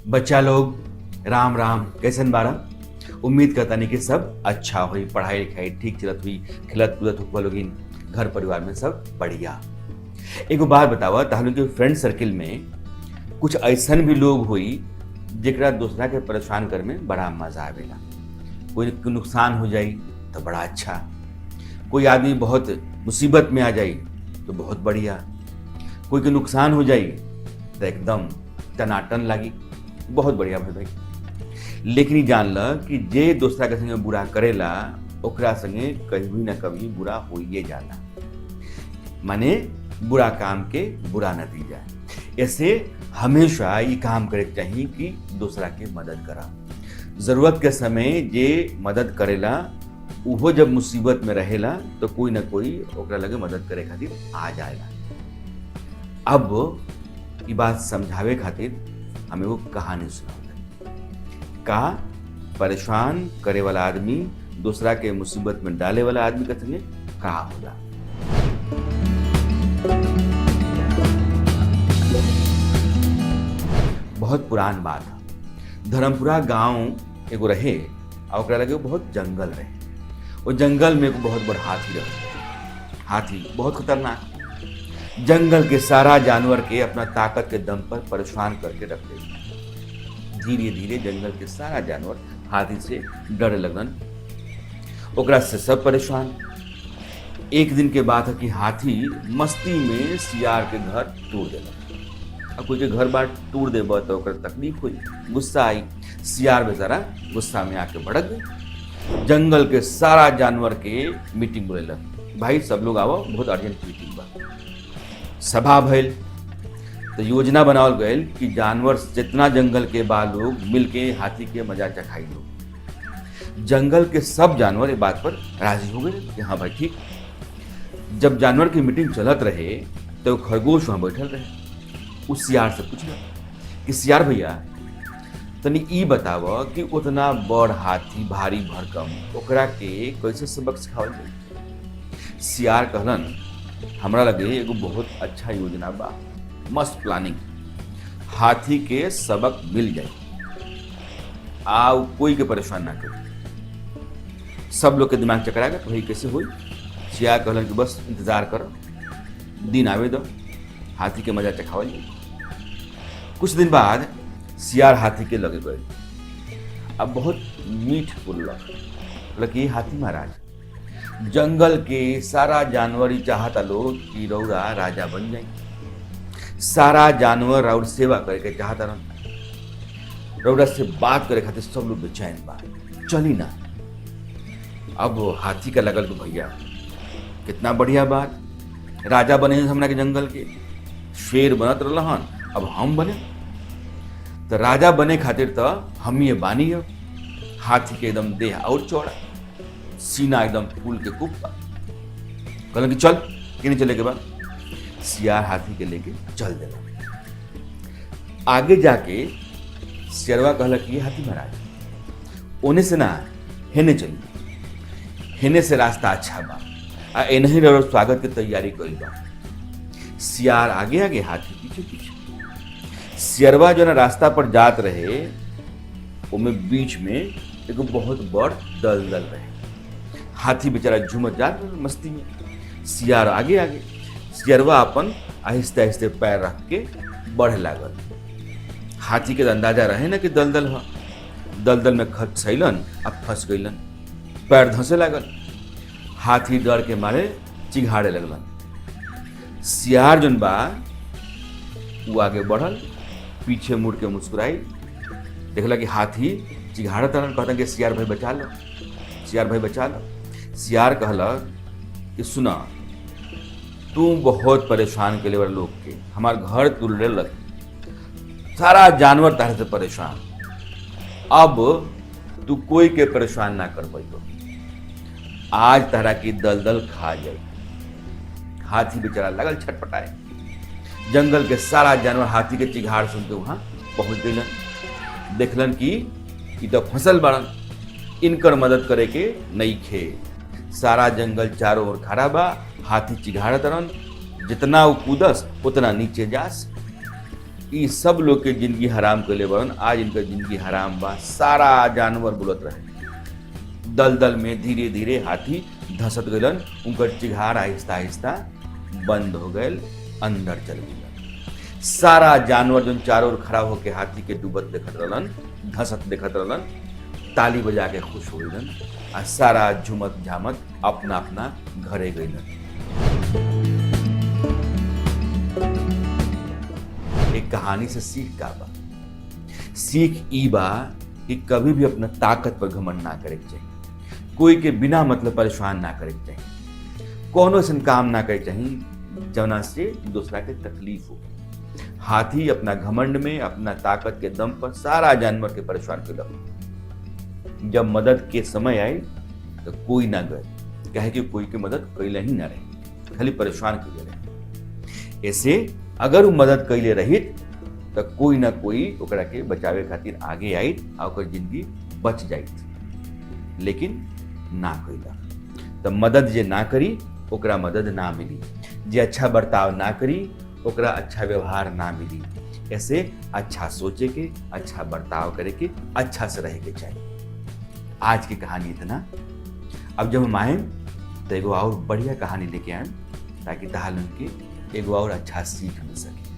बच्चा लोग राम राम, कैसन बारा? उम्मीद करता नहीं कि सब अच्छा हुई, पढ़ाई लिखाई ठीक चलत हुई, खिलत कूदत हुआ लोगिन, घर परिवार में सब बढ़िया। एगो बात बतावा, ताहलू के फ्रेंड सर्किल में कुछ ऐसन भी लोग हुई जेकरा दूसरा के परेशान करे में बड़ा मजा आवेला। कोई के नुकसान हो जाई तो बड़ा अच्छा, कोई आदमी बहुत मुसीबत में आ जाई तो बहुत बढ़िया, कोई के नुकसान हो जाई तो एकदम टनाटन लागी, बहुत बढ़िया भाई भाई। लेकिन ई जान ल कि जे दूसरा के संगे बुरा करेला ओकरा संगे कभी ना कभी बुरा होइए जाला, माने बुरा काम के बुरा नतीजा। ऐसे हमेशा ये काम करे चाहिए कि दूसरा के मदद करा। जरूरत के समय जे मदद करेला उहो जब मुसीबत में रहेला तो कोई ना कोई ओकरा लगे मदद करे खातिर आ जाएगा। अब ये बात समझावे खातिर हमें वो कहानी सुनाओ का परेशान करे वाला आदमी दूसरा के मुसीबत में डाले वाला आदमी के संगे का होला। बहुत पुरान बात है। धर्मपुरा गांव एगो रहे और ओकरा लगे बहुत जंगल रहे। वो जंगल में एगो बहुत बड़ा हाथी रहे। हाथी बहुत खतरनाक, जंगल के सारा जानवर के अपना ताकत के दम पर परेशान करके रख ले। धीरे धीरे जंगल के सारा जानवर हाथी से डरे लगन, ओकरा से सब परेशान। एक दिन के बात है कि हाथी मस्ती में सियार के घर तोड़ देला। अब कोई के घर बार तोड़ देबा तो ओकर तकलीफ हुई, गुस्सा आई। सियार बेचारा गुस्सा में आके भड़क गई। जंगल के सारा जानवर के मीटिंग बुलेलक, भाई सब लोग आवो, बहुत अर्जेंट मीटिंग बा। सभा भइल तो योजना बनावल गयल कि जानवर जितना जंगल के बा लोग मिलके हाथी के मजा चखाई लोग। जंगल के सब जानवर इस बात पर राजी हो गए कि हाँ भाई ठीक। जब जानवर की मीटिंग चलत रहे तो खरगोश वहां बैठल रहे। उस सियार से पूछला कि सियार भैया तनी ई बताव कि उतना बड़ हाथी भारी भरकम ओकरा के कैसे सबक सिखावल जाए। सियार कहलन हमरा लगे एगो बहुत अच्छा योजना बा, मस्त प्लानिंग। हाथी के सबक मिल जाए, आओ कोई के परेशान ना करे। सब लोग के दिमाग चकराएगा तो वही कैसे हुई। सियार कहलन कि बस इंतजार करो, दिन आवे दो, हाथी के मजा चखावल जाए। कुछ दिन बाद सियार हाथी के लगे गए। अब बहुत मीठ बोलक कि हाथी महाराज, जंगल के सारा जानवर ही चाहता लोग कि रौरा राजा बन जाए। सारा जानवर और सेवा करे के चाहता रह, रौरा से बात करे खातिर सब लोग बेचैन बा, चली ना। अब हाथी का लगल कि भैया कितना बढ़िया बात, राजा बने हमरा के जंगल के, शेर बनत रहन, अब हम बने तो राजा बने खातिर तो हम ये बानी हो। हाथी के एकदम देह और चौड़ा, सीना एकदम फूल के कुप्पा। कहलन कि चल, कि नहीं चले के बाद सियार हाथी के लेके चल देला। आगे जाके सियरवा कहला कि हाथी महाराज ओने से ना हेने चली, हेने से रास्ता अच्छा बा, आ एनही रहो स्वागत के तैयारी कइल बा। सियार आगे आगे हाथी पीछे पीछे। सियरवा जो ना रास्ता पर जात रहे उनमें बीच में एगो बहुत बड़ दलदल रहे। हाथी बेचारा झूमत जात रहे मस्ती में, सियार आगे आगे। सियरवा अपन आहिस्ते आहिस्ते पैर रख के बढ़े लागल। हाथी के अंदाजा रहे ना कि दलदल है, दलदल में खसैलन, अब फंस गईलन, पैर धंसे लागल। हाथी डर के मारे चिघाड़े लगलन। सियार जन बा वो आगे बढ़ल, पीछे मुड़ के मुस्कुराई, देखला कि हाथी चिघाड़ा तरन। कहता कि सियार भाई बचा लो, सियार भाई बचा लो। सियार कहला कि सुना, तू बहुत परेशान के लिए लोग के, हमार घर तुल लग, सारा जानवर तारे से परेशान, अब तू कोई के परेशान ना कर पाइबो, आज तारा की दलदल खा जाए। हाथी बेचारा लगल छटपटाए। जंगल के सारा जानवर हाथी के चिघाड़ सुन के वहां पहुंच गईलन। देखलन कि ई तो फसल बाड़न, इनकर मदद करे के नहीं खे। सारा जंगल चारों ओर खड़ा बा, हाथी चिघाड़ तरन, जितना वो कूदस उतना नीचे जास। ई सब लोग के जिंदगी हराम कैले बरन, आज इनका जिंदगी हराम बा। सारा जानवर बोलत रहे। दल दल में धीरे धीरे हाथी धसत गलन, उनकर चिघार आहिस्ता आहिस्ता बंद हो गए, अंदर चल गए। सारा जानवर जो चारों ओर खड़ा होके हाथी के डूबत देखत रहलन, धसत देखत रहलन, ताली बजा के खुश हो गलन, आ सारा झुमत झामत अपना अपना घरे गइलन। एक कहानी से सीख का बा? सीख ई बा कि कभी भी अपना ताकत पर घमंड ना करे के चाहिए, कोई के बिना मतलब परेशान ना करे के चाहिए, कोनो ऐसा काम ना करे चाहिए जौना से दूसरा के तकलीफ हो। हाथी अपना घमंड में अपना ताकत के दम पर सारा जानवर के परेशान कैलक। जब मदद के समय आई तो कोई ना गए, कहे कि कोई के मदद कैले ही ना रहे, खाली परेशान कैले रहे। ऐसे अगर वो मदद कैले रही तो कोई ना कोई ओकरा के बचावे खातिर आगे आई और ओकर जिंदगी बच जाइत, लेकिन ना कैला। तो मदद जे ना करी ओकरा मदद ना मिली, जे अच्छा बर्ताव ना करी ओकरा अच्छा व्यवहार ना मिली। ऐसे अच्छा सोचे के, अच्छा बर्ताव करे के, अच्छा से रहे के चाहिए। आज की कहानी इतना। अब जब हम आए तो एगो और बढ़िया कहानी लेके आए ताकि तहाल उनके एगो और अच्छा सीख मिल सके।